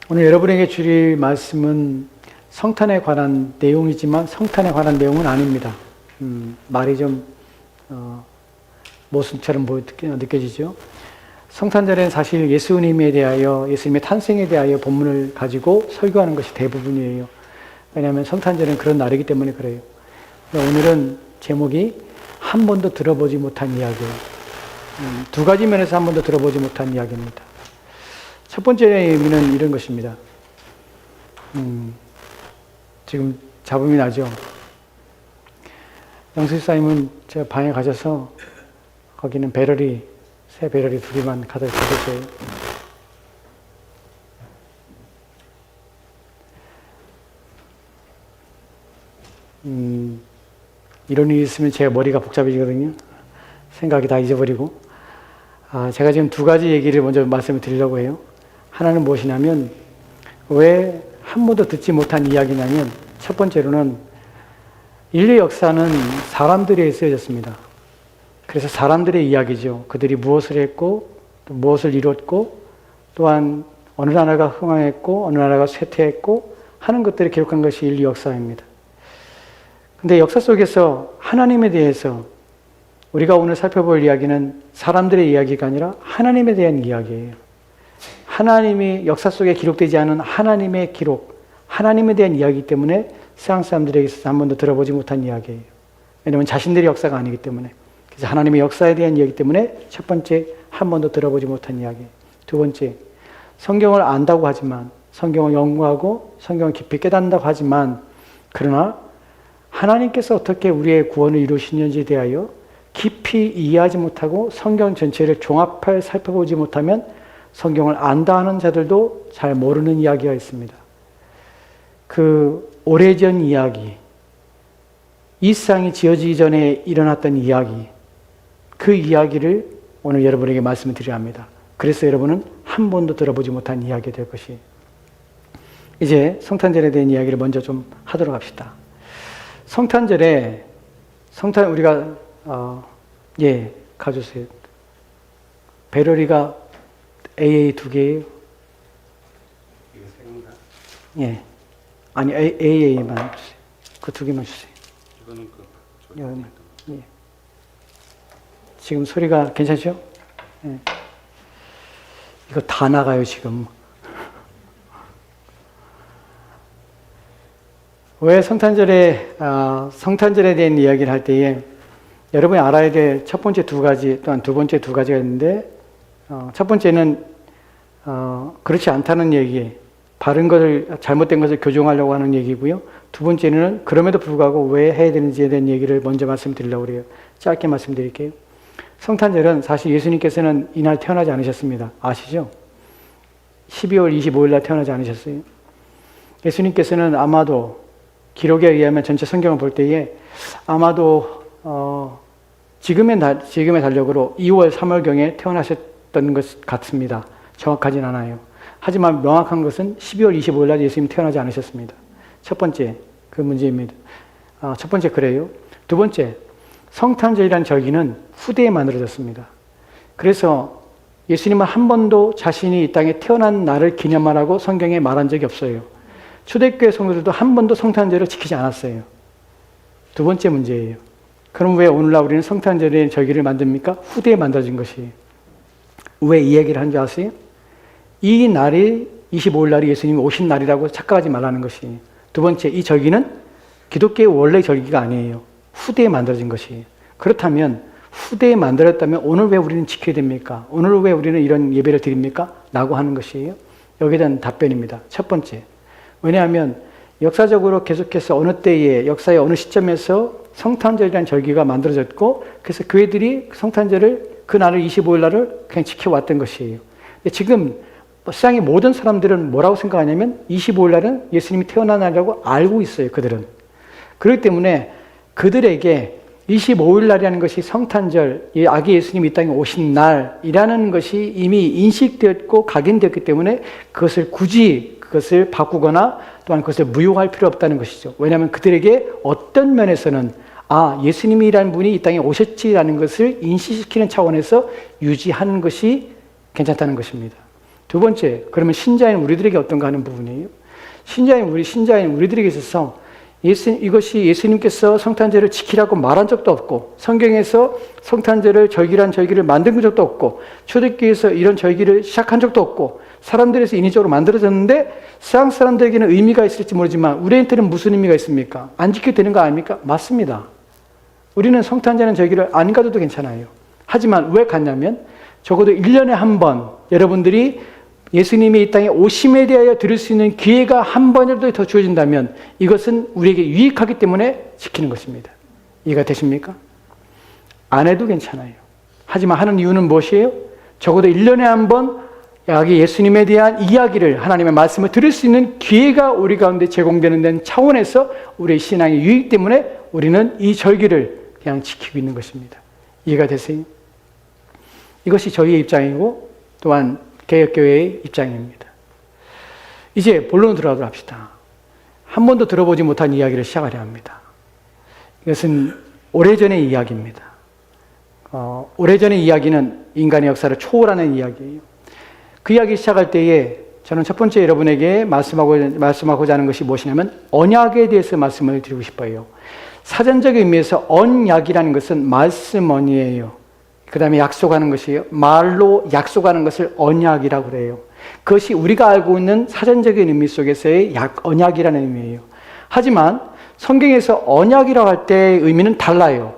오늘 여러분에게 드릴 말씀은 성탄에 관한 내용이지만 성탄에 관한 내용은 아닙니다. 말이 좀 모순처럼 느껴지죠. 성탄절에는 사실 예수님에 대하여, 예수님의 탄생에 대하여 본문을 가지고 설교하는 것이 대부분이에요. 왜냐하면 성탄절은 그런 날이기 때문에 그래요. 오늘은 제목이 한 번도 들어보지 못한 이야기예요. 두 가지 면에서 한 번도 들어보지 못한 이야기입니다. 첫 번째 의미는 이런 것입니다. 지금 잡음이 나죠. 영수사님은 제가 방에 가셔서 거기는 새 배럴이 2개만 갖다 주셨어요. 이런 일이 있으면 제가 머리가 복잡해지거든요. 생각이 다 잊어버리고. 제가 지금 두 가지 얘기를 먼저 말씀을 드리려고 해요. 하나는 무엇이냐면, 왜 한 번도 듣지 못한 이야기냐면, 첫 번째로는 인류 역사는 사람들에 쓰여졌습니다. 그래서 사람들의 이야기죠. 그들이 무엇을 했고, 또 무엇을 이뤘고, 또한 어느 나라가 흥황했고, 어느 나라가 쇠퇴했고 하는 것들을 기록한 것이 인류 역사입니다. 근데 역사 속에서 하나님에 대해서 우리가 오늘 살펴볼 이야기는 사람들의 이야기가 아니라 하나님에 대한 이야기예요. 하나님이 역사 속에 기록되지 않은 하나님의 기록, 하나님에 대한 이야기이기 때문에 세상 사람들에게 있어서 한 번도 들어보지 못한 이야기예요. 왜냐하면 자신들의 역사가 아니기 때문에. 그래서 하나님의 역사에 대한 이야기 때문에 첫 번째, 한 번도 들어보지 못한 이야기. 두 번째, 성경을 안다고 하지만, 성경을 연구하고 성경을 깊이 깨닫는다고 하지만, 그러나 하나님께서 어떻게 우리의 구원을 이루시는지에 대하여 깊이 이해하지 못하고 성경 전체를 종합해 살펴보지 못하면 성경을 안다 하는 자들도 잘 모르는 이야기가 있습니다. 그 오래전 이야기, 이 세상이 지어지기 전에 일어났던 이야기, 그 이야기를 오늘 여러분에게 말씀을 드려야 합니다. 그래서 여러분은 한 번도 들어보지 못한 이야기가 될 것이에요. 이제 성탄절에 대한 이야기를 먼저 좀 하도록 합시다. 성탄절에, 우리가, 가져오세요. 배럴이가 AA 2개예요. 이거 세 개인가? 예. 아니, AA만 주세요. 그 2개만 주세요. 이거는 여기만. 예. 지금 소리가 괜찮죠? 예. 이거 다 나가요, 지금. 왜 성탄절에 대한 이야기를 할 때에 여러분이 알아야 될 첫 번째 2가지, 또한 두 번째 2가지가 있는데, 첫 번째는, 그렇지 않다는 얘기, 바른 것을, 잘못된 것을 교정하려고 하는 얘기고요. 두 번째는 그럼에도 불구하고 왜 해야 되는지에 대한 얘기를 먼저 말씀드리려고 그래요. 짧게 말씀드릴게요. 성탄절은 사실 예수님께서는 이날 태어나지 않으셨습니다. 아시죠? 12월 25일 날 태어나지 않으셨어요. 예수님께서는 아마도 기록에 의하면 전체 성경을 볼 때에 아마도 지금의 달력으로 2월, 3월경에 태어나셨던 것 같습니다. 정확하진 않아요. 하지만 명확한 것은 12월 25일 날 예수님 태어나지 않으셨습니다. 첫 번째, 그 문제입니다. 첫 번째 그래요. 두 번째, 성탄절이라는 절기는 후대에 만들어졌습니다. 그래서 예수님은 한 번도 자신이 이 땅에 태어난 날을 기념하라고 성경에 말한 적이 없어요. 초대교회 성도들도 한 번도 성탄절을 지키지 않았어요. 두 번째 문제예요. 그럼 왜 오늘날 우리는 성탄절의 절기를 만듭니까? 후대에 만들어진 것이에요. 왜 이 얘기를 한 줄 아세요? 이 날이 25일 날이 예수님이 오신 날이라고 착각하지 말라는 것이에요. 두 번째, 이 절기는 기독교의 원래 절기가 아니에요. 후대에 만들어진 것이에요. 그렇다면 후대에 만들었다면 오늘 왜 우리는 지켜야 됩니까? 오늘 왜 우리는 이런 예배를 드립니까? 라고 하는 것이에요. 여기에 대한 답변입니다. 첫 번째, 왜냐하면 역사적으로 계속해서 어느 때에, 역사의 어느 시점에서 성탄절이라는 절기가 만들어졌고, 그래서 교회들이 성탄절을, 그 날을 25일 날을 그냥 지켜왔던 것이에요. 지금 세상의 모든 사람들은 뭐라고 생각하냐면 25일 날은 예수님이 태어난 날이라고 알고 있어요, 그들은. 그렇기 때문에 그들에게 25일 날이라는 것이 성탄절, 아기 예수님이 이 땅에 오신 날이라는 것이 이미 인식되었고 각인되었기 때문에 그것을 바꾸거나 또한 그것을 무효할 필요 없다는 것이죠. 왜냐하면 그들에게 어떤 면에서는 예수님이라는 분이 이 땅에 오셨지라는 것을 인식시키는 차원에서 유지하는 것이 괜찮다는 것입니다. 두 번째, 그러면 신자인 우리들에게 어떤가 하는 부분이에요. 신자인 우리들에게 있어서 이것이 예수님께서 성탄절을 지키라고 말한 적도 없고, 성경에서 성탄절을 절기란 절기를 만든 적도 없고, 초대교회에서 이런 절기를 시작한 적도 없고, 사람들에서 인위적으로 만들어졌는데 세상 사람들에게는 의미가 있을지 모르지만 우리한테는 무슨 의미가 있습니까? 안 지켜도 되는 거 아닙니까? 맞습니다. 우리는 성탄절은 절기를 안 가도 괜찮아요. 하지만 왜 갔냐면 적어도 1년에 한 번 여러분들이 예수님이 이 땅에 오심에 대하여 들을 수 있는 기회가 한 번이라도 더 주어진다면 이것은 우리에게 유익하기 때문에 지키는 것입니다. 이해가 되십니까? 안 해도 괜찮아요. 하지만 하는 이유는 무엇이에요? 적어도 1년에 한 번 예수님에 대한 이야기를, 하나님의 말씀을 들을 수 있는 기회가 우리 가운데 제공되는 데는 차원에서 우리의 신앙의 유익 때문에 우리는 이 절기를 그냥 지키고 있는 것입니다. 이해가 되세요? 이것이 저희의 입장이고 또한 개혁교회의 입장입니다. 이제 본론으로 들어가도록 합시다. 한 번도 들어보지 못한 이야기를 시작하려 합니다. 이것은 오래전의 이야기입니다. 오래전의 이야기는 인간의 역사를 초월하는 이야기예요. 그 이야기 시작할 때에 저는 첫 번째 여러분에게 말씀하고자 하는 것이 무엇이냐면 언약에 대해서 말씀을 드리고 싶어요. 사전적 의미에서 언약이라는 것은 말씀언이에요. 그 다음에 약속하는 것이에요. 말로 약속하는 것을 언약이라고 그래요. 그것이 우리가 알고 있는 사전적인 의미 속에서의 언약이라는 의미예요. 하지만 성경에서 언약이라고 할 때의 의미는 달라요.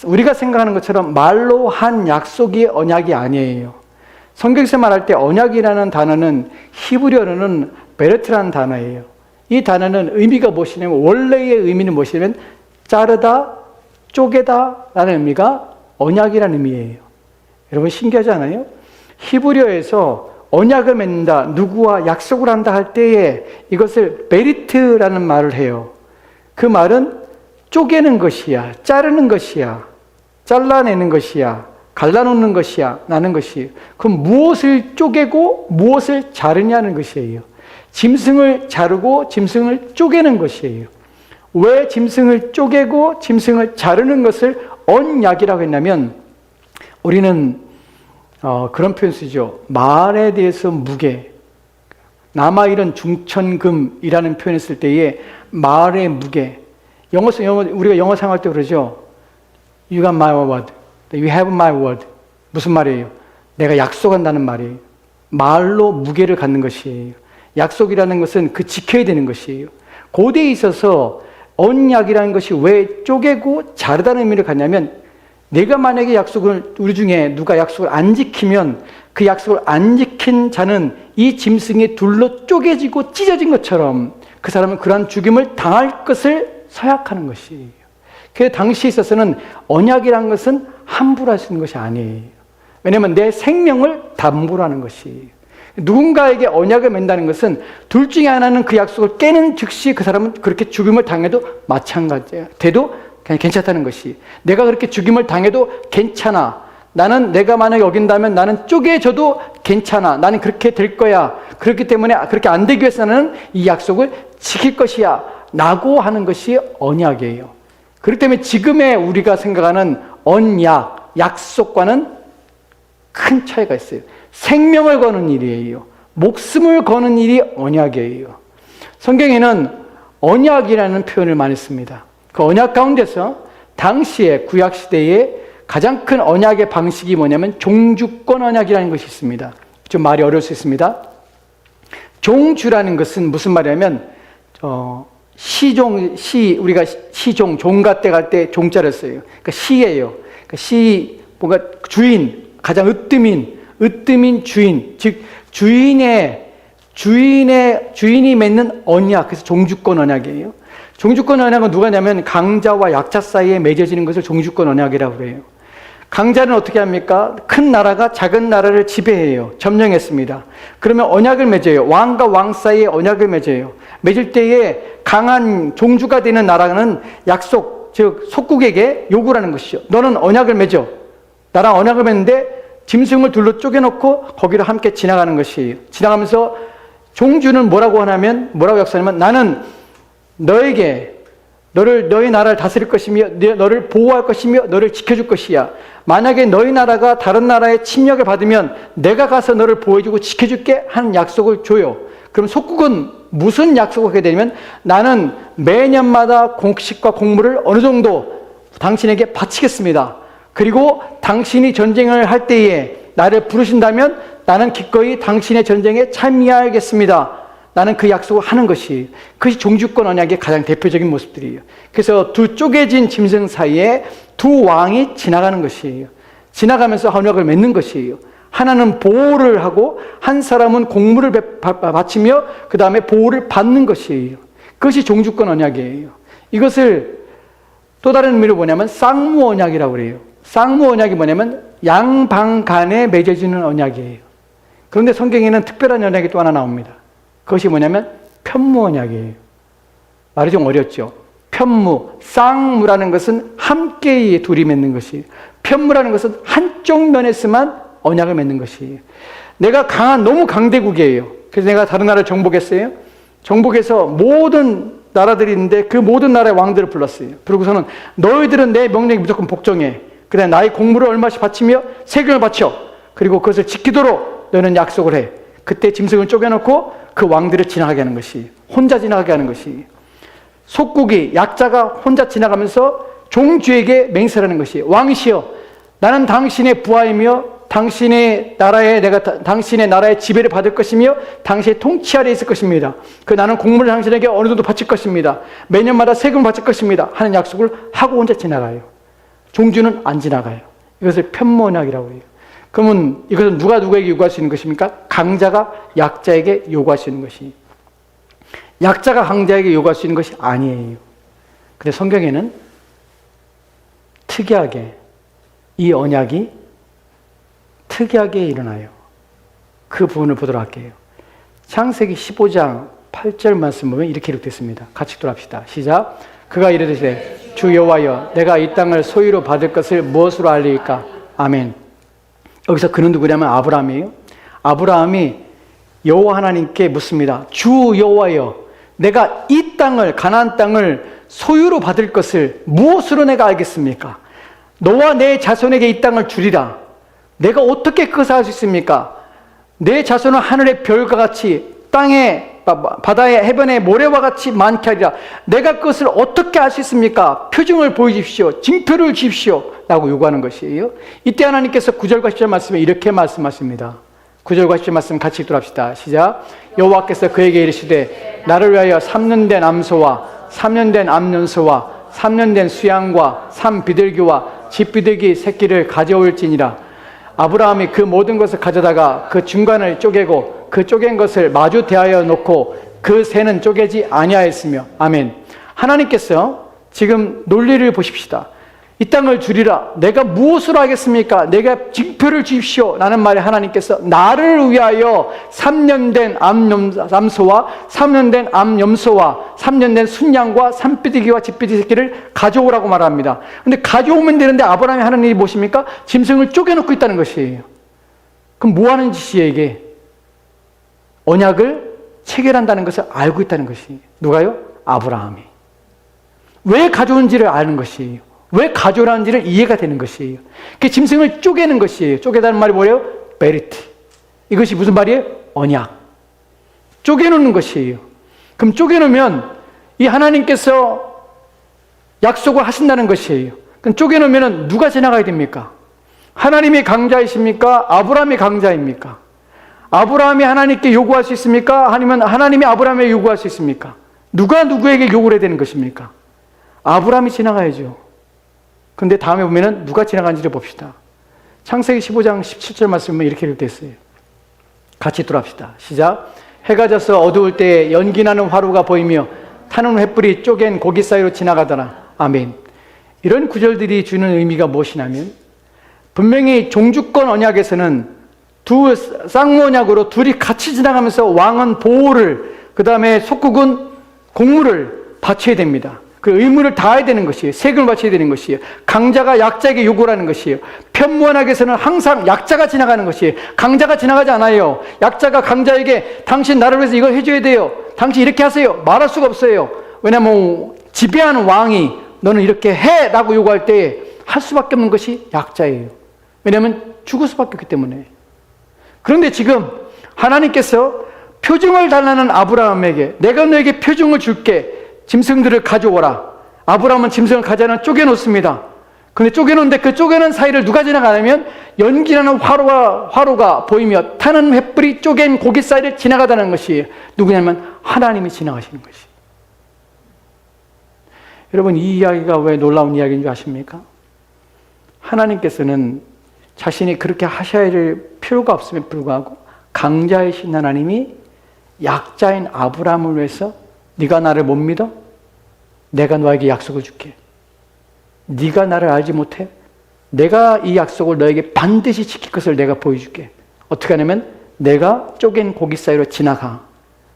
우리가 생각하는 것처럼 말로 한 약속이 언약이 아니에요. 성경에서 말할 때 언약이라는 단어는 히브리어로는 베르트라는 단어예요. 이 단어는 의미가 무엇이냐면 원래의 의미는 무엇이냐면 자르다, 쪼개다 라는 의미가 언약이라는 의미예요. 여러분 신기하지 않아요? 히브리어에서 언약을 맺는다, 누구와 약속을 한다 할 때에 이것을 베리트라는 말을 해요. 그 말은 쪼개는 것이야, 자르는 것이야, 잘라내는 것이야, 갈라놓는 것이야, 나는 것이에요. 그럼 무엇을 쪼개고 무엇을 자르냐는 것이에요. 짐승을 자르고 짐승을 쪼개는 것이에요. 왜 짐승을 쪼개고 짐승을 자르는 것을 언약이라고 했냐면 우리는 그런 표현 쓰죠. 말에 대해서 무게, 남아이른 중천금이라는 표현을 쓸 때에 말의 무게, 우리가 영어 사용할 때 그러죠. You got my word. You have my word. 무슨 말이에요? 내가 약속한다는 말이에요. 말로 무게를 갖는 것이에요. 약속이라는 것은 그 지켜야 되는 것이에요. 고대에 있어서 언약이라는 것이 왜 쪼개고 자르다는 의미를 갖냐면 내가 만약에 우리 중에 누가 약속을 안 지키면 그 약속을 안 지킨 자는 이 짐승의 둘로 쪼개지고 찢어진 것처럼 그 사람은 그러한 죽임을 당할 것을 서약하는 것이에요. 그 당시에 있어서는 언약이라는 것은 함부로 할 수 있는 것이 아니에요. 왜냐하면 내 생명을 담보로 하는 것이에요. 누군가에게 언약을 맺는다는 것은 둘 중에 하나는 그 약속을 깨는 즉시 그 사람은 그렇게 죽임을 당해도 마찬가지예요. 돼도 그냥 괜찮다는 것이. 내가 그렇게 죽임을 당해도 괜찮아. 내가 만약에 어긴다면 나는 쪼개져도 괜찮아. 나는 그렇게 될 거야. 그렇기 때문에 그렇게 안 되기 위해서는 이 약속을 지킬 것이야. 라고 하는 것이 언약이에요. 그렇기 때문에 지금의 우리가 생각하는 언약, 약속과는 큰 차이가 있어요. 생명을 거는 일이에요. 목숨을 거는 일이 언약이에요. 성경에는 언약이라는 표현을 많이 씁니다. 그 언약 가운데서 당시에 구약시대에 가장 큰 언약의 방식이 뭐냐면 종주권 언약이라는 것이 있습니다. 좀 말이 어려울 수 있습니다. 종주라는 것은 무슨 말이냐면 우리가 시종, 종가 때 갈 때 종자를 써요. 그러니까 시예요. 그러니까 뭔가 주인, 가장 으뜸인 주인, 즉 주인이 맺는 언약, 그래서 종주권 언약이에요. 종주권 언약은 누가 하냐면 강자와 약자 사이에 맺어지는 것을 종주권 언약이라고 그래요. 강자는 어떻게 합니까? 큰 나라가 작은 나라를 지배해요. 점령했습니다. 그러면 언약을 맺어요. 왕과 왕 사이에 언약을 맺어요. 맺을 때에 강한 종주가 되는 나라는 약속, 즉 속국에게 요구를 하는 것이죠. 너는 언약을 맺어. 나랑 언약을 맺는데 짐승을 둘로 쪼개놓고 거기를 함께 지나가는 것이에요. 지나가면서 종주는 뭐라고 약속하냐면 나는 너에게 너희 나라를 다스릴 것이며 너를 보호할 것이며 너를 지켜줄 것이야. 만약에 너희 나라가 다른 나라의 침략을 받으면 내가 가서 너를 보호해주고 지켜줄게 하는 약속을 줘요. 그럼 속국은 무슨 약속을 하게 되냐면 나는 매년마다 곡식과 곡물을 어느 정도 당신에게 바치겠습니다. 그리고 당신이 전쟁을 할 때에 나를 부르신다면 나는 기꺼이 당신의 전쟁에 참여하겠습니다. 나는 그 약속을 하는 것이 그것이 종주권 언약의 가장 대표적인 모습들이에요. 그래서 두 쪼개진 짐승 사이에 두 왕이 지나가는 것이에요. 지나가면서 언약을 맺는 것이에요. 하나는 보호를 하고 한 사람은 공물을 바치며 그 다음에 보호를 받는 것이에요. 그것이 종주권 언약이에요. 이것을 또 다른 의미로 뭐냐면 쌍무 언약이라고 그래요. 쌍무 언약이 뭐냐면 양방 간에 맺어지는 언약이에요. 그런데 성경에는 특별한 언약이 또 하나 나옵니다. 그것이 뭐냐면 편무 언약이에요. 말이 좀 어렵죠. 편무, 쌍무라는 것은 함께 둘이 맺는 것이에요. 편무라는 것은 한쪽 면에서만 언약을 맺는 것이에요. 내가 너무 강대국이에요. 그래서 내가 다른 나라를 정복했어요. 정복해서 모든 나라들이 있는데 그 모든 나라의 왕들을 불렀어요. 그러고서는 너희들은 내 명령에 무조건 복종해. 그다음에 나의 공물을 얼마씩 바치며 세금을 바쳐. 그리고 그것을 지키도록 너는 약속을 해. 그때 짐승을 쪼개놓고 그 왕들을 지나가게 하는 것이, 혼자 지나가게 하는 것이, 속국이 약자가 혼자 지나가면서 종주에게 맹세하는 것이, 왕이시여 나는 당신의 부하이며 당신의 나라의 지배를 받을 것이며 당신의 통치 아래에 있을 것입니다. 나는 공물을 당신에게 어느 정도 바칠 것입니다. 매년마다 세금을 바칠 것입니다. 하는 약속을 하고 혼자 지나가요. 종주는 안 지나가요. 이것을 편무언약이라고 해요. 그러면 이것은 누가 누구에게 요구할 수 있는 것입니까? 강자가 약자에게 요구할 수 있는 것이, 약자가 강자에게 요구할 수 있는 것이 아니에요. 근데 성경에는 특이하게 이 언약이 특이하게 일어나요. 그 부분을 보도록 할게요. 창세기 15장 8절 말씀 보면 이렇게 기록됐습니다. 같이 읽도록 시작. 그가 이르되 주 여호와여 내가 이 땅을 소유로 받을 것을 무엇으로 알리일까? 아멘. 여기서 그는 누구냐면 아브라함이에요. 아브라함이 여호와 하나님께 묻습니다. 주 여호와여 내가 이 땅을, 가나안 땅을 소유로 받을 것을 무엇으로 내가 알겠습니까? 너와 내 자손에게 이 땅을 주리라. 내가 어떻게 그것을 알 수 있습니까? 내 자손은 하늘의 별과 같이 땅에 바다의 해변의 모래와 같이 많게 하리라. 내가 그것을 어떻게 알 수 있습니까? 표징을 보여주십시오. 징표를 주십시오. 라고 요구하는 것이에요. 이때 하나님께서 9절과 10절 말씀에 이렇게 말씀하십니다. 9절과 10절 말씀 같이 읽도록 합시다. 시작. 여호와께서 그에게 이르시되 나를 위하여 3년 된 암소와 3년 된 암염소와 3년 된 수양과 3비둘기와 집비둘기 새끼를 가져올지니라. 아브라함이 그 모든 것을 가져다가 그 중간을 쪼개고 그 쪼갠 것을 마주 대하여 놓고 그 새는 쪼개지 아니하였으며. 아멘. 하나님께서 지금 논리를 보십시다. 이 땅을 주리라. 내가 무엇으로 하겠습니까? 내가 징표를 주십시오. 라는 말에 하나님께서 나를 위하여 3년 된 암소와 3년 된 암염소와 3년 된 순양과 산비둘기와 집비둘기 새끼를 가져오라고 말합니다. 근데 가져오면 되는데 아브라함이 하는 일이 무엇입니까? 짐승을 쪼개놓고 있다는 것이에요. 그럼 뭐 하는 짓이에요 이게? 언약을 체결한다는 것을 알고 있다는 것이에요. 누가요? 아브라함이. 왜 가져온지를 아는 것이에요. 왜 가져오라는지를 이해가 되는 것이에요. 그 짐승을 쪼개는 것이에요. 쪼개다는 말이 뭐예요? 베리트. 이것이 무슨 말이에요? 언약. 쪼개놓는 것이에요. 그럼 쪼개놓으면 이 하나님께서 약속을 하신다는 것이에요. 그럼 쪼개놓으면 누가 지나가야 됩니까? 하나님이 강자이십니까? 아브라함이 강자입니까? 아브라함이 하나님께 요구할 수 있습니까? 아니면 하나님이 아브라함에게 요구할 수 있습니까? 누가 누구에게 요구를 해야 되는 것입니까? 아브라함이 지나가야죠. 근데 다음에 보면은 누가 지나간지를 봅시다. 창세기 15장 17절 말씀은 이렇게 기록됐어요. 같이 돌아합시다. 시작. 해가 져서 어두울 때 연기나는 화로가 보이며 타는 횃불이 쪼갠 고기 사이로 지나가더라. 아멘. 이런 구절들이 주는 의미가 무엇이냐면 분명히 종주권 언약에서는 두 쌍무 언약으로 둘이 같이 지나가면서 왕은 보호를, 그 다음에 속국은 공물을 바쳐야 됩니다. 그 의무를 다해야 되는 것이에요. 세금을 바쳐야 되는 것이에요. 강자가 약자에게 요구를 하는 것이에요. 편무언약에서는 항상 약자가 지나가는 것이에요. 강자가 지나가지 않아요. 약자가 강자에게 당신 나를 위해서 이걸 해줘야 돼요. 당신 이렇게 하세요. 말할 수가 없어요. 왜냐하면 지배하는 왕이 너는 이렇게 해라고 요구할 때 할 수밖에 없는 것이 약자예요. 왜냐하면 죽을 수밖에 없기 때문에. 그런데 지금 하나님께서 표징을 달라는 아브라함에게 내가 너에게 표징을 줄게. 짐승들을 가져오라. 아브라함은 짐승을 가져다 쪼개놓습니다. 그런데 쪼개놓는데 그 쪼개는 사이를 누가 지나가냐면 연기나는 화로가 보이며 타는 횃불이 쪼갠 고기 사이를 지나가다는 것이 누구냐면 하나님이 지나가시는 것이. 여러분, 이 이야기가 왜 놀라운 이야기인 줄 아십니까? 하나님께서는 자신이 그렇게 하셔야 될 필요가 없음에 불구하고 강자이신 하나님이 약자인 아브라함을 위해서 네가 나를 못 믿어? 내가 너에게 약속을 줄게. 네가 나를 알지 못해? 내가 이 약속을 너에게 반드시 지킬 것을 내가 보여줄게. 어떻게 하냐면 내가 쪼갠 고기 사이로 지나가.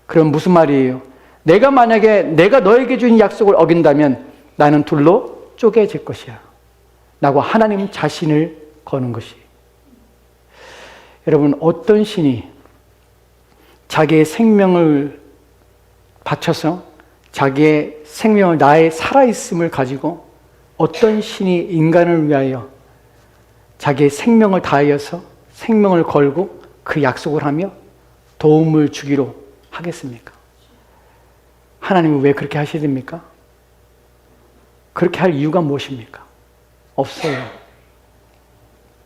그럼 무슨 말이에요? 내가 만약에 내가 너에게 준 약속을 어긴다면 나는 둘로 쪼개질 것이야 라고 하나님 자신을 거는 것이. 여러분, 어떤 신이 자기의 생명을 바쳐서 자기의 생명을 나의 살아있음을 가지고 어떤 신이 인간을 위하여 자기의 생명을 다하여서 생명을 걸고 그 약속을 하며 도움을 주기로 하겠습니까? 하나님은 왜 그렇게 하셔야 됩니까? 그렇게 할 이유가 무엇입니까? 없어요.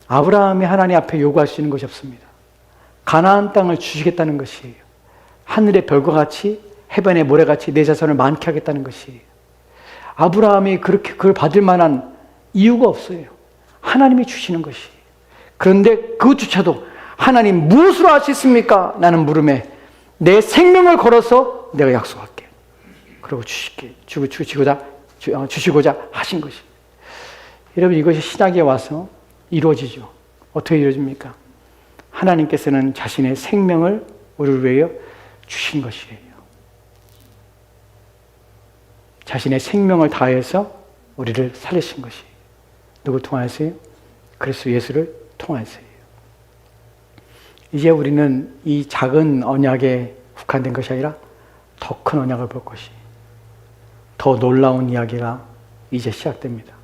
아브라함이 하나님 앞에 요구할 수 있는 것이 없습니다. 가나안 땅을 주시겠다는 것이에요. 하늘의 별과 같이 해변의 모래같이 내 자손을 많게 하겠다는 것이에요. 아브라함이 그렇게 그걸 받을 만한 이유가 없어요. 하나님이 주시는 것이에요. 그런데 그것조차도 하나님 무엇으로 할 수 있습니까? 라는 물음에 내 생명을 걸어서 내가 약속할게. 그리고 주시고자 하신 것이. 여러분, 이것이 신약에 와서 이루어지죠. 어떻게 이루어집니까? 하나님께서는 자신의 생명을 우리를 위하여 주신 것이에요. 자신의 생명을 다해서 우리를 살리신 것이. 누굴 통하여서요? 그리스도 예수를 통하여서요. 이제 우리는 이 작은 언약에 국한된 것이 아니라 더 큰 언약을 볼 것이, 더 놀라운 이야기가 이제 시작됩니다.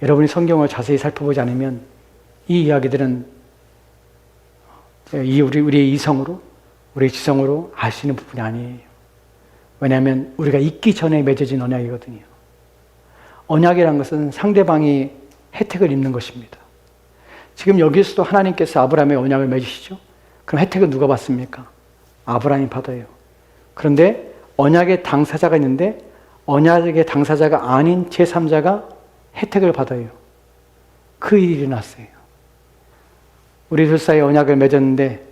여러분이 성경을 자세히 살펴보지 않으면 이 이야기들은 우리의 이성으로, 우리의 지성으로 알 수 있는 부분이 아니에요. 왜냐하면 우리가 있기 전에 맺어진 언약이거든요. 언약이라는 것은 상대방이 혜택을 입는 것입니다. 지금 여기서도 하나님께서 아브라함의 언약을 맺으시죠. 그럼 혜택은 누가 받습니까? 아브라함이 받아요. 그런데 언약의 당사자가 있는데 언약의 당사자가 아닌 제3자가 혜택을 받아요. 그 일이 일어났어요. 우리 둘 사이에 언약을 맺었는데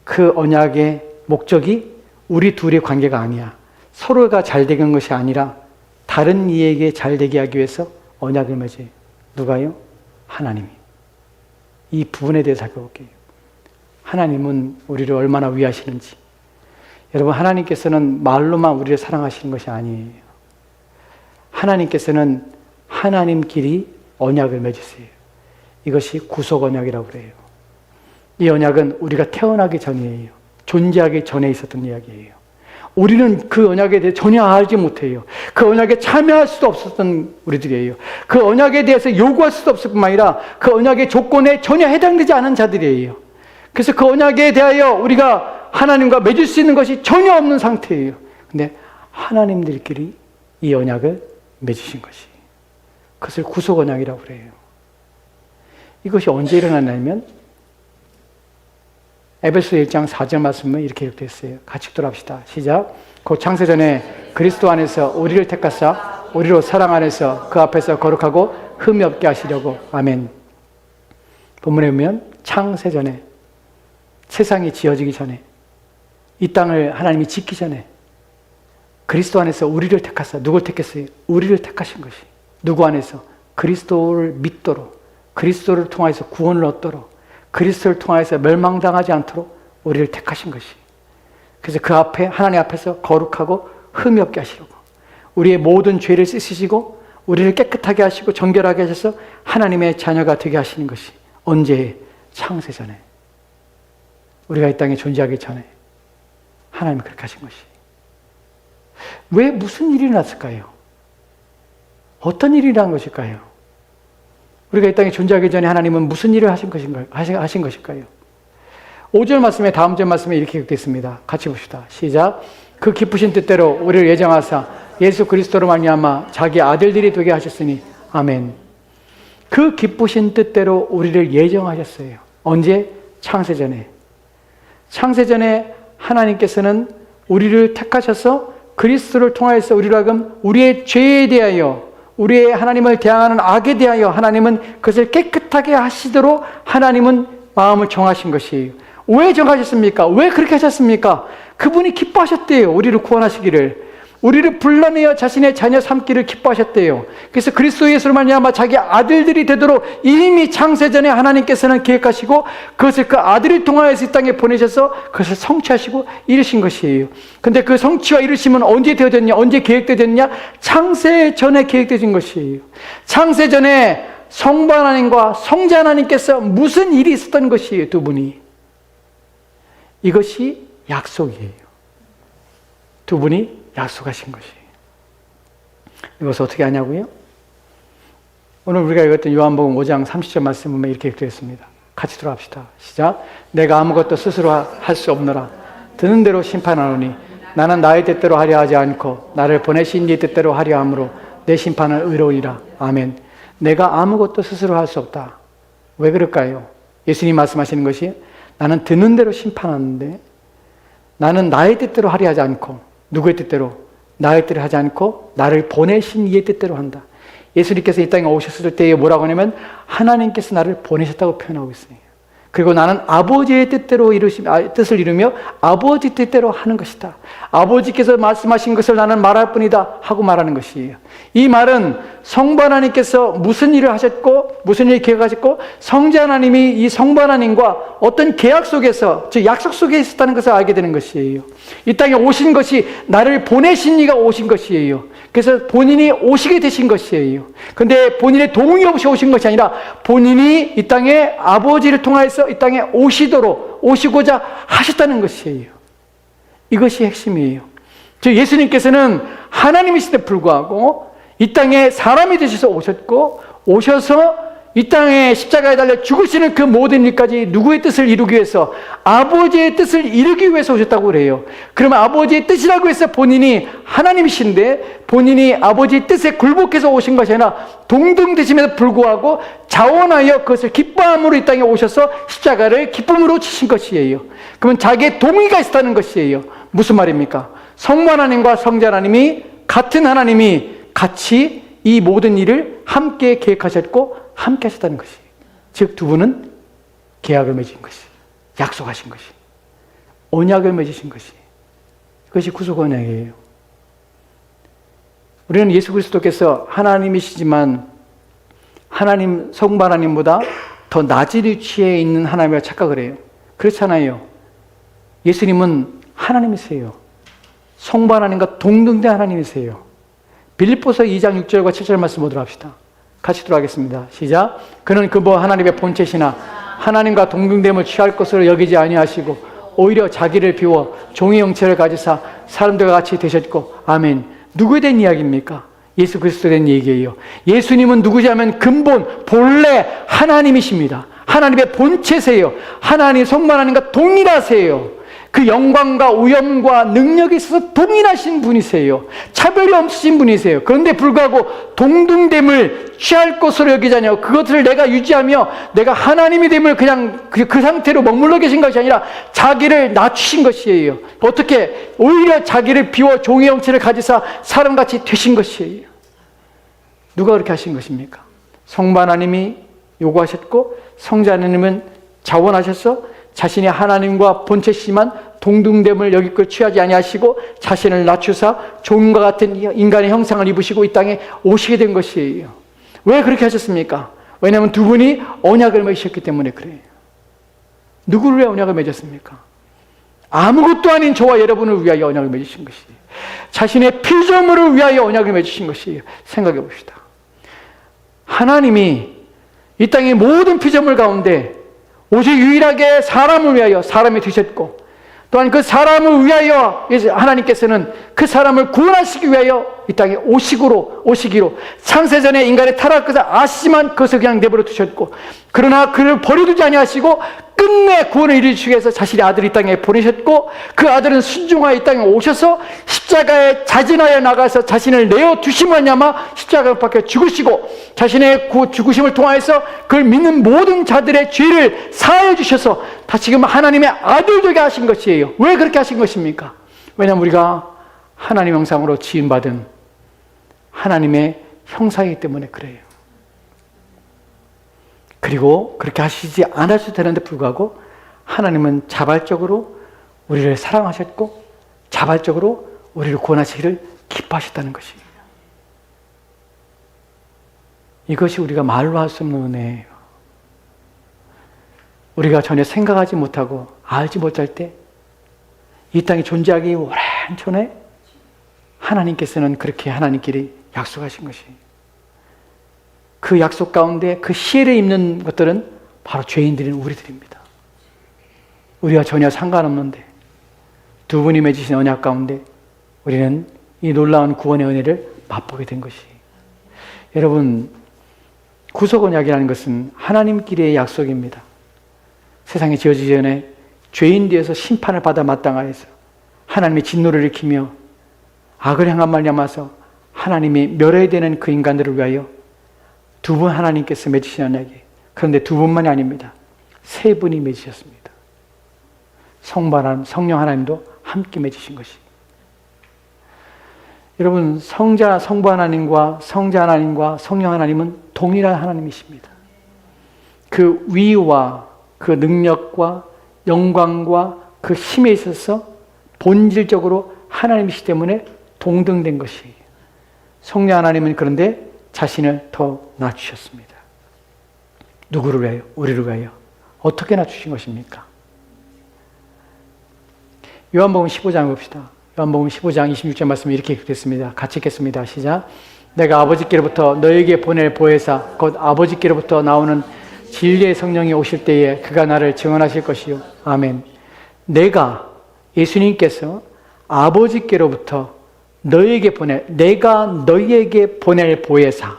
그 언약의 목적이 우리 둘의 관계가 아니야. 서로가 잘 되는 것이 아니라 다른 이에게 잘 되게 하기 위해서 언약을 맺어요. 누가요? 하나님이. 이 부분에 대해서 살펴볼게요. 하나님은 우리를 얼마나 위하시는지. 여러분, 하나님께서는 말로만 우리를 사랑하시는 것이 아니에요. 하나님께서는 하나님끼리 언약을 맺으세요. 이것이 구속 언약이라고 그래요. 이 언약은 우리가 태어나기 전이에요. 존재하기 전에 있었던 이야기예요. 우리는 그 언약에 대해 전혀 알지 못해요. 그 언약에 참여할 수도 없었던 우리들이에요. 그 언약에 대해서 요구할 수도 없을 뿐만 아니라 그 언약의 조건에 전혀 해당되지 않은 자들이에요. 그래서 그 언약에 대하여 우리가 하나님과 맺을 수 있는 것이 전혀 없는 상태예요. 근데 하나님들끼리 이 언약을 맺으신 것이, 그것을 구속 언약이라고 그래요. 이것이 언제 일어났냐면 에베소 1장 4절 말씀은 이렇게 기록되어 있어요. 같이 읽도록 시작. 곧 창세전에 그리스도 안에서 우리를 택하사 우리로 사랑 안에서 그 앞에서 거룩하고 흠이 없게 하시려고. 아멘. 본문에 보면 창세전에, 세상이 지어지기 전에, 이 땅을 하나님이 짓기 전에 그리스도 안에서 우리를 택하사. 누굴 택했어요? 우리를 택하신 것이. 누구 안에서? 그리스도를 믿도록, 그리스도를 통해서 구원을 얻도록, 그리스도를 통해서 멸망당하지 않도록 우리를 택하신 것이. 그래서 그 앞에, 하나님 앞에서 거룩하고 흠이 없게 하시려고. 우리의 모든 죄를 씻으시고 우리를 깨끗하게 하시고 정결하게 하셔서 하나님의 자녀가 되게 하시는 것이. 언제? 창세전에. 우리가 이 땅에 존재하기 전에 하나님이 그렇게 하신 것이. 왜 무슨 일이 났을까요? 어떤 일이 일어난 것일까요? 우리가 이 땅에 존재하기 전에 하나님은 무슨 일을 하신 것일까요? 5절 말씀에 다음 절 말씀에 이렇게 기록됐습니다. 같이 봅시다. 시작. 그 기쁘신 뜻대로 우리를 예정하사 예수 그리스도로 말미암아 자기 아들들이 되게 하셨으니 아멘. 그 기쁘신 뜻대로 우리를 예정하셨어요. 언제? 창세전에. 창세전에 하나님께서는 우리를 택하셔서 그리스도를 통하여서 우리로 하여금 우리의 죄에 대하여, 우리의 하나님을 대항하는 악에 대하여 하나님은 그것을 깨끗하게 하시도록 하나님은 마음을 정하신 것이에요. 왜 정하셨습니까? 왜 그렇게 하셨습니까? 그분이 기뻐하셨대요. 우리를 구원하시기를. 우리를 불러내어 자신의 자녀 삼기를 기뻐하셨대요. 그래서 그리스도 예수를 말미암아 자기 아들들이 되도록 이미 창세전에 하나님께서는 계획하시고 그것을 그 아들을 통하여서 이 땅에 보내셔서 그것을 성취하시고 이루신 것이에요. 근데 그 성취와 이루심은 언제 되어졌냐? 언제 계획되었냐? 창세전에 계획되어진 것이에요. 창세전에 성부 하나님과 성자 하나님께서 무슨 일이 있었던 것이에요, 두 분이. 이것이 약속이에요. 두 분이 약속하신 것이에요. 이것을 어떻게 하냐고요? 오늘 우리가 읽었던 요한복음 5장 30절 말씀 보면 이렇게 되었습니다. 같이 들어갑시다. 시작. 내가 아무것도 스스로 할 수 없노라. 드는 대로 심판하노니 나는 나의 뜻대로 하려 하지 않고 나를 보내신 네 뜻대로 하려 함으로 내 심판은 의로우리라. 아멘. 내가 아무것도 스스로 할 수 없다. 왜 그럴까요? 예수님 말씀하시는 것이 나는 드는 대로 심판하는데 나는 나의 뜻대로 하려 하지 않고 누구의 뜻대로? 나의 뜻대로 하지 않고 나를 보내신 이의 뜻대로 한다. 예수님께서 이 땅에 오셨을 때에 뭐라고 하냐면 하나님께서 나를 보내셨다고 표현하고 있어요. 그리고 나는 아버지의 뜻을 이루며 아버지 뜻대로 하는 것이다. 아버지께서 말씀하신 것을 나는 말할 뿐이다 하고 말하는 것이에요. 이 말은 성부 하나님께서 무슨 일을 하셨고 무슨 일을 계획하셨고 성자 하나님이 이 성부 하나님과 어떤 계약 속에서, 즉 약속 속에 있었다는 것을 알게 되는 것이에요. 이 땅에 오신 것이 나를 보내신 이가 오신 것이에요. 그래서 본인이 오시게 되신 것이에요. 그런데 본인의 동의 없이 오신 것이 아니라 본인이 이 땅에 아버지를 통하여서 이 땅에 오시고자 하셨다는 것이에요. 이것이 핵심이에요. 즉 예수님께서는 하나님이신데 불구하고 이 땅에 사람이 되셔서 오셔서 이 땅에 십자가에 달려 죽으시는 그 모든 일까지 누구의 뜻을 이루기 위해서? 아버지의 뜻을 이루기 위해서 오셨다고 그래요. 그러면 아버지의 뜻이라고 해서 본인이 하나님이신데 본인이 아버지의 뜻에 굴복해서 오신 것이 아니라 동등되심에도 불구하고 자원하여 그것을 기뻐함으로 이 땅에 오셔서 십자가를 기쁨으로 치신 것이에요. 그러면 자기의 동의가 있었다는 것이에요. 무슨 말입니까? 성부 하나님과 성자 하나님이 같은 하나님이 같이 이 모든 일을 함께 계획하셨고 함께 하셨다는 것이. 즉 두 분은 계약을 맺은 것이, 약속하신 것이, 언약을 맺으신 것이. 그것이 구속 언약이에요. 우리는 예수 그리스도께서 하나님이시지만 하나님, 성부 하나님보다 더 낮은 위치에 있는 하나님이라고 착각을 해요. 그렇잖아요. 예수님은 하나님이세요. 성부 하나님과 동등된 하나님이세요. 빌립보서 2장 6절과 7절 말씀 보도록 합시다. 같이 들어가겠습니다. 시작. 그는 하나님의 본체시나 하나님과 동등됨을 취할 것으로 여기지 아니하시고 오히려 자기를 비워 종의 형체를 가지사 사람들과 같이 되셨고 아멘. 누구에 대한 이야기입니까? 예수 그리스도에 대한 얘기예요. 예수님은 누구지 하면 근본 본래 하나님이십니다. 하나님의 본체세요. 하나님 성부 하나님과 동일하세요. 그 영광과 오염과 능력에 있어서 동일하신 분이세요. 차별이 없으신 분이세요. 그런데 불구하고 동등됨을 취할 것으로 여기지 않냐고, 그것을 내가 유지하며 내가 하나님이 됨을 그냥 그 상태로 머물러 계신 것이 아니라 자기를 낮추신 것이에요. 어떻게? 오히려 자기를 비워 종의 형체를 가지사 사람같이 되신 것이에요. 누가 그렇게 하신 것입니까? 성부 하나님이 요구하셨고 성자 하나님은 자원하셔서 자신이 하나님과 본체시지만 동등됨을 여기껏 취하지 아니하시고 자신을 낮추사 종과 같은 인간의 형상을 입으시고 이 땅에 오시게 된 것이에요. 왜 그렇게 하셨습니까? 왜냐하면 두 분이 언약을 맺으셨기 때문에 그래요. 누구를 위해 언약을 맺었습니까? 아무것도 아닌 저와 여러분을 위하여 언약을 맺으신 것이에요. 자신의 피조물을 위하여 언약을 맺으신 것이에요. 생각해 봅시다. 하나님이 이 땅의 모든 피조물 가운데 오직 유일하게 사람을 위하여 사람이 되셨고 또한 그 사람을 위하여 하나님께서는 그 사람을 구원하시기 위하여 이 땅에 오시기로 창세전에 인간의 타락한 것을 아시지만 그것을 그냥 내버려 두셨고, 그러나 그를 버려두지 아니하시고 끝내 구원을 이루시기 위해서 자신의 아들을 이 땅에 보내셨고, 그 아들은 순종하여 이 땅에 오셔서 십자가에 자진하여 나가서 자신을 내어두심을 말미암아 십자가 밖에 죽으시고, 자신의 죽으심을 통하여서 그걸 믿는 모든 자들의 죄를 사하여 주셔서 다시금 하나님의 아들 되게 하신 것이에요. 왜 그렇게 하신 것입니까? 왜냐하면 우리가 하나님 형상으로 지음받은 하나님의 형상이기 때문에 그래요. 그리고 그렇게 하시지 않아도 되는데 불구하고 하나님은 자발적으로 우리를 사랑하셨고 자발적으로 우리를 구원하시기를 기뻐하셨다는 것이에요. 이것이 우리가 말로 할 수 없는 은혜예요. 우리가 전혀 생각하지 못하고 알지 못할 때 이 땅에 존재하기 오랜 전에 하나님께서는 그렇게 하나님끼리 약속하신 것이에요. 그 약속 가운데 그 시혜를 입는 것들은 바로 죄인들인 우리들입니다. 우리와 전혀 상관없는데 두 분이 맺으신 언약 가운데 우리는 이 놀라운 구원의 은혜를 맛보게 된 것이에요. 여러분, 구속 언약이라는 것은 하나님끼리의 약속입니다. 세상이 지어지기 전에 죄인 되어서 심판을 받아 마땅하여서 하나님의 진노를 일으키며 악을 향한 말미암아서 하나님이 멸해되는 그 인간들을 위하여 두 분 하나님께서 맺으신 언약이에요. 그런데 두 분만이 아닙니다. 세 분이 맺으셨습니다. 성령 하나님도 함께 맺으신 것이. 여러분, 성부 하나님과 성자 하나님과 성령 하나님은 동일한 하나님이십니다. 그 위와 그 능력과 영광과 그 힘에 있어서 본질적으로 하나님이시기 때문에 동등된 것이에요. 성령 하나님은 그런데 자신을 더 낮추셨습니다. 누구를 위하여? 우리를 위하여. 어떻게 낮추신 것입니까? 요한복음 15장 봅시다. 요한복음 15장 26절 말씀이 이렇게 기록됐습니다. 같이 읽겠습니다. 시작. 내가 아버지께로부터 너에게 보낼 보혜사 곧 아버지께로부터 나오는 진리의 성령이 오실 때에 그가 나를 증언하실 것이요. 아멘. 예수님께서 아버지께로부터 내가 너희에게 보낼 보혜사.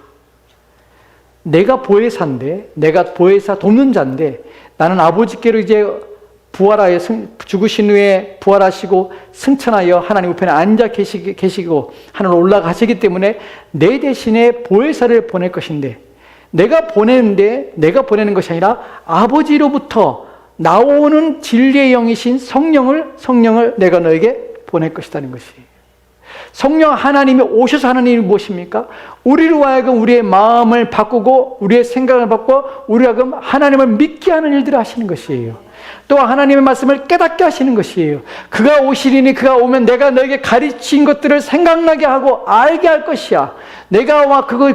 내가 보혜사인데, 내가 보혜사 돕는 자인데, 나는 아버지께로 이제 부활하여 죽으신 후에 부활하시고 승천하여 하나님 우편에 앉아 계시고 하늘로 올라가시기 때문에 내 대신에 보혜사를 보낼 것인데, 내가 보내는 것이 아니라 아버지로부터 나오는 진리의 영이신 성령을 내가 너에게 보낼 것이라는 것이에요. 성령 하나님이 오셔서 하나님이 무엇입니까? 우리로 하여금 우리의 마음을 바꾸고 우리의 생각을 바꾸고 우리로 하여금 하나님을 믿게 하는 일들을 하시는 것이에요. 또 하나님의 말씀을 깨닫게 하시는 것이에요. 그가 오시리니 그가 오면 내가 너에게 가르친 것들을 생각나게 하고 알게 할 것이야.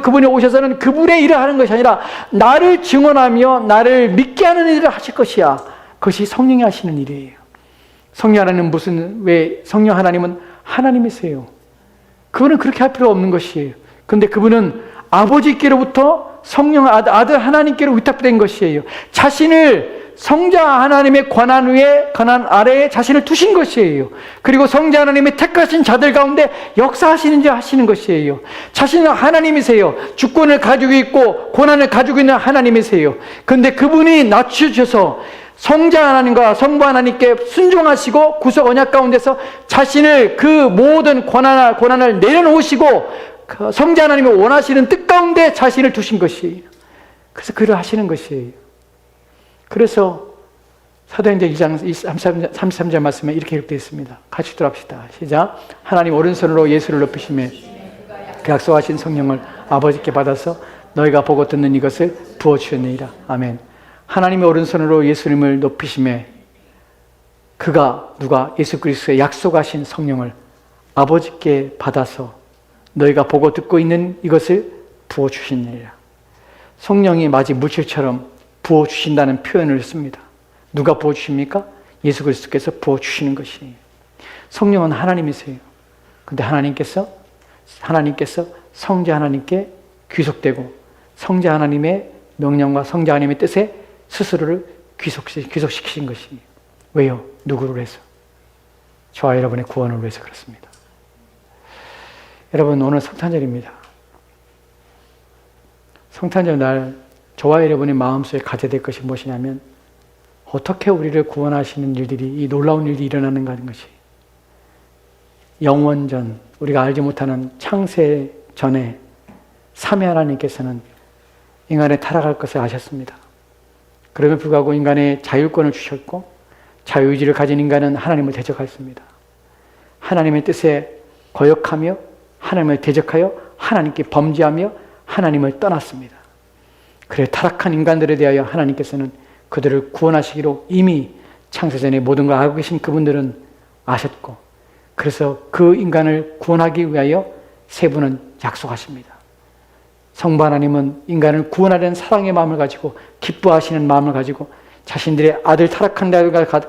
그분이 오셔서는 그분의 일을 하는 것이 아니라 나를 증언하며 나를 믿게 하는 일을 하실 것이야. 그것이 성령이 하시는 일이에요. 성령 하나님은 하나님이세요. 그분은 그렇게 할 필요 없는 것이에요. 그런데 그분은 아버지께로부터 아들 하나님께로 위탁된 것이에요. 자신을 성자 하나님의 권한 아래에 자신을 두신 것이에요. 그리고 성자 하나님의 택하신 자들 가운데 역사하시는 것이에요. 자신은 하나님이세요. 주권을 가지고 있고 권한을 가지고 있는 하나님이세요. 그런데 그분이 낮추셔서 성자 하나님과 성부 하나님께 순종하시고 구속 언약 가운데서 자신을 그 모든 권한을 내려놓으시고 그 성자 하나님이 원하시는 뜻 가운데 자신을 두신 것이에요. 그래서 그를 하시는 것이에요. 그래서 사도행전 2장 33절 말씀에 이렇게 기록되어 있습니다. 같이 들어갑시다. 시작. 하나님 오른손으로 예수를 높이시며 그 약속하신 성령을 아버지께 받아서 너희가 보고 듣는 이것을 부어주셨느니라. 아멘. 하나님의 오른손으로 예수님을 높이시며 누가 예수 그리스도의 약속하신 성령을 아버지께 받아서 너희가 보고 듣고 있는 이것을 부어주시느니라. 성령이 마치 물질처럼 부어주신다는 표현을 씁니다. 누가 부어주십니까? 예수 그리스도께서 부어주시는 것이에요. 성령은 하나님이세요. 그런데 하나님께서 성자 하나님께 귀속되고 성자 하나님의 명령과 성자 하나님의 뜻에 스스로를 귀속시키신 것이에요. 왜요? 누구를 해서? 저와 여러분의 구원을 위해서 그렇습니다. 여러분, 오늘 성탄절입니다. 성탄절 날 저와 여러분의 마음속에 가져야 될 것이 무엇이냐면, 어떻게 우리를 구원하시는 일들이, 이 놀라운 일이 일어나는가 하는 것이, 영원전, 우리가 알지 못하는 창세 전에 삼위 하나님께서는 인간의 타락할 것을 아셨습니다. 그럼에도 불구하고 인간의 자율권을 주셨고, 자유의지를 가진 인간은 하나님을 대적하였습니다. 하나님의 뜻에 거역하며 하나님을 대적하여 하나님께 범죄하며 하나님을 떠났습니다. 그래 타락한 인간들에 대하여 하나님께서는 그들을 구원하시기로 이미 창세전에 모든 걸 알고 계신 그분들은 아셨고, 그래서 그 인간을 구원하기 위하여 세 분은 약속하십니다. 성부 하나님은 인간을 구원하려는 사랑의 마음을 가지고, 기뻐하시는 마음을 가지고 자신들의 아들, 타락한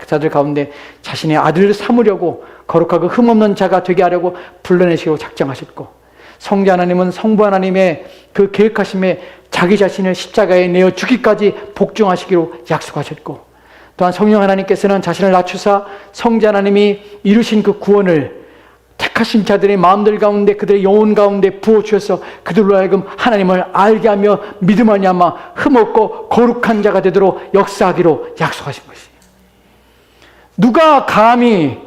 자들 가운데 자신의 아들을 삼으려고 거룩하고 흠없는 자가 되게 하려고 불러내시고 작정하셨고, 성자 하나님은 성부 하나님의 그 계획하심에 자기 자신을 십자가에 내어 주기까지 복종하시기로 약속하셨고, 또한 성령 하나님께서는 자신을 낮추사 성자 하나님이 이루신 그 구원을 택하신 자들의 마음들 가운데, 그들의 영혼 가운데 부어주셔서 그들로 하여금 하나님을 알게 하며 믿음하니 아마 흠없고 거룩한 자가 되도록 역사하기로 약속하신 것이에요. 누가 감히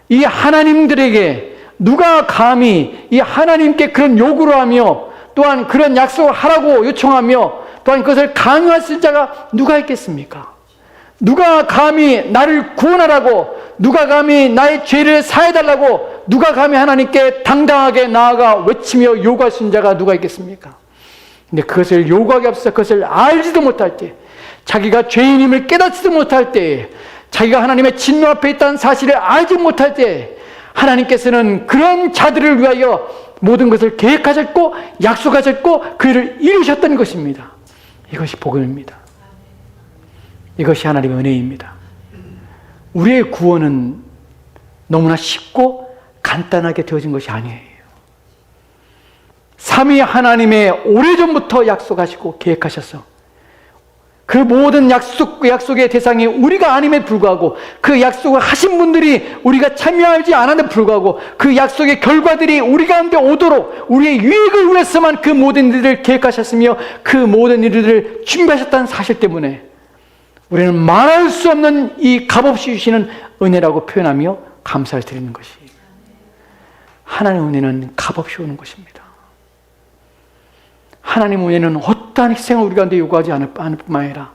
이 하나님들에게, 누가 감히 이 하나님께 그런 요구를 하며 또한 그런 약속을 하라고 요청하며 또한 그것을 강요할 자가 누가 있겠습니까? 누가 감히 나를 구원하라고, 누가 감히 나의 죄를 사해달라고, 누가 감히 하나님께 당당하게 나아가 외치며 요구할 수 있는 자가 누가 있겠습니까? 근데 그것을 요구하기 앞서 그것을 알지도 못할 때, 자기가 죄인임을 깨닫지도 못할 때, 자기가 하나님의 진노 앞에 있다는 사실을 알지 못할 때, 하나님께서는 그런 자들을 위하여 모든 것을 계획하셨고 약속하셨고 그를 이루셨던 것입니다. 이것이 복음입니다. 이것이 하나님의 은혜입니다. 우리의 구원은 너무나 쉽고 간단하게 되어진 것이 아니에요. 삼위 하나님의 오래전부터 약속하시고 계획하셔서 그 모든 약속의 대상이 우리가 아님에 불구하고, 그 약속을 하신 분들이 우리가 참여하지 않았는데 불구하고 그 약속의 결과들이 우리 가운데 오도록 우리의 유익을 위해서만 그 모든 일들을 계획하셨으며 그 모든 일들을 준비하셨다는 사실 때문에 우리는 말할 수 없는 이 값없이 주시는 은혜라고 표현하며 감사를 드리는 것이, 하나님의 은혜는 값없이 오는 것입니다. 하나님의 은혜는 어떠한 희생을 우리 가운데 요구하지 않을 뿐만 아니라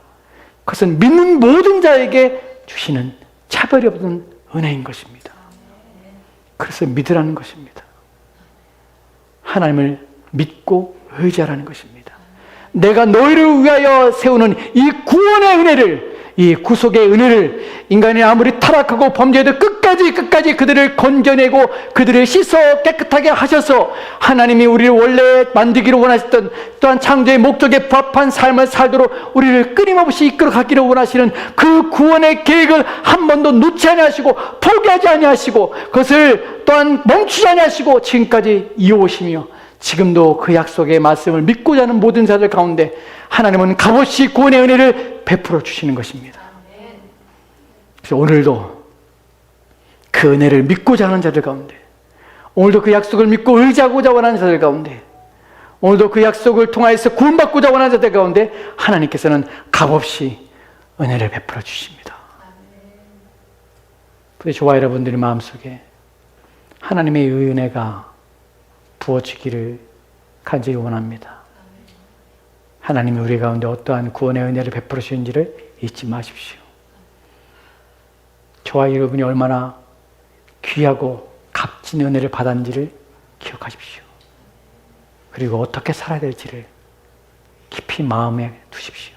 그것은 믿는 모든 자에게 주시는 차별이 없는 은혜인 것입니다. 그래서 믿으라는 것입니다. 하나님을 믿고 의지하라는 것입니다. 내가 너희를 위하여 세우는 이 구원의 은혜를, 이 구속의 은혜를 인간이 아무리 타락하고 범죄해도 끝까지 그들을 건져내고 그들을 씻어 깨끗하게 하셔서 하나님이 우리를 원래 만들기로 원하셨던, 또한 창조의 목적에 부합한 삶을 살도록 우리를 끊임없이 이끌어가기를 원하시는 그 구원의 계획을 한 번도 놓지 아니하시고 포기하지 아니하시고 그것을 또한 멈추지 아니하시고 지금까지 이어오시며, 지금도 그 약속의 말씀을 믿고자 하는 모든 자들 가운데 하나님은 값없이 구원의 은혜를 베풀어 주시는 것입니다. 그래서 오늘도 그 은혜를 믿고자 하는 자들 가운데, 오늘도 그 약속을 믿고 의지하고자 원하는 자들 가운데, 오늘도 그 약속을 통하여서 구원받고자 원하는 자들 가운데 하나님께서는 값없이 은혜를 베풀어 주십니다. 그래서 저와 여러분들의 마음속에 하나님의 은혜가 부어지기를 간절히 원합니다. 하나님이 우리 가운데 어떠한 구원의 은혜를 베풀어 주시는지를 잊지 마십시오. 저와 여러분이 얼마나 귀하고 값진 은혜를 받았는지를 기억하십시오. 그리고 어떻게 살아야 될지를 깊이 마음에 두십시오.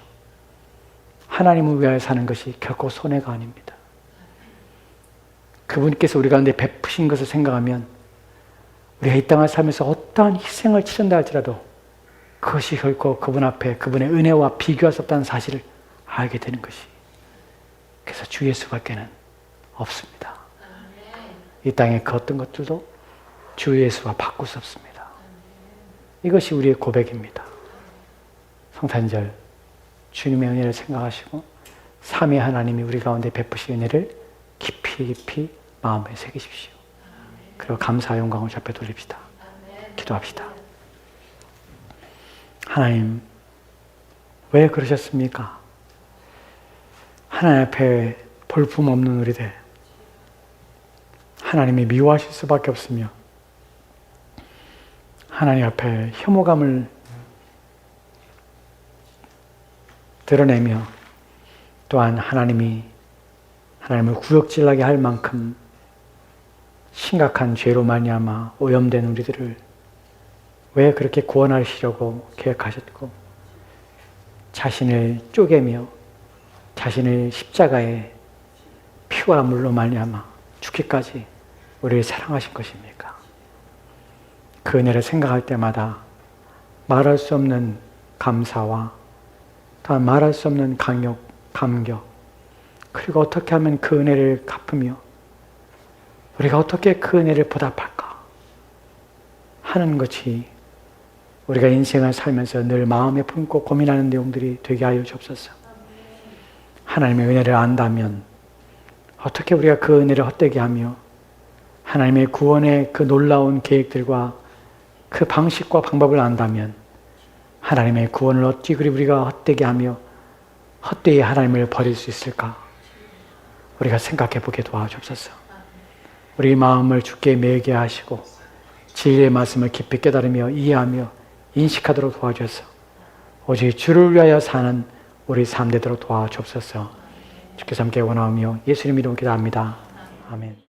하나님을 위하여 사는 것이 결코 손해가 아닙니다. 그분께서 우리 가운데 베푸신 것을 생각하면 우리가 이 땅을 살면서 어떠한 희생을 치른다 할지라도 그것이 결코 그분 앞에 그분의 은혜와 비교할 수 없다는 사실을 알게 되는 것이, 그래서 주 예수밖에는 없습니다. 이 땅의 그 어떤 것들도 주 예수와 바꿀 수 없습니다. 이것이 우리의 고백입니다. 성탄절 주님의 은혜를 생각하시고 삼위 하나님이 우리 가운데 베푸신 은혜를 깊이 마음에 새기십시오. 그리고 감사와 영광을 주 앞에 돌립시다. 기도합시다. 하나님, 왜 그러셨습니까? 하나님 앞에 볼품없는 우리들, 하나님이 미워하실 수밖에 없으며 하나님 앞에 혐오감을 드러내며 또한 하나님을 구역질나게 할 만큼 심각한 죄로 말미암아 오염된 우리들을 왜 그렇게 구원하시려고 계획하셨고 자신을 쪼개며 자신을 십자가에 피와 물로 말미암아 죽기까지 우리를 사랑하신 것입니까? 그 은혜를 생각할 때마다 말할 수 없는 감사와 또한 말할 수 없는 감격, 그리고 어떻게 하면 그 은혜를 갚으며 우리가 어떻게 그 은혜를 보답할까 하는 것이 우리가 인생을 살면서 늘 마음에 품고 고민하는 내용들이 되게 하여 주옵소서. 하나님의 은혜를 안다면 어떻게 우리가 그 은혜를 헛되게 하며 하나님의 구원의 그 놀라운 계획들과 그 방식과 방법을 안다면 하나님의 구원을 어찌 그리 우리가 헛되게 하며 헛되이 하나님을 버릴 수 있을까? 우리가 생각해 보게 도와주옵소서. 우리 마음을 주께 매게 하시고 진리의 말씀을 깊이 깨달으며 이해하며 인식하도록 도와주셔서 오직 주를 위하여 사는 우리 삶 되도록 도와주옵소서. 주께서 함께 원하오며 예수님 이름으로 기도합니다. 아멘.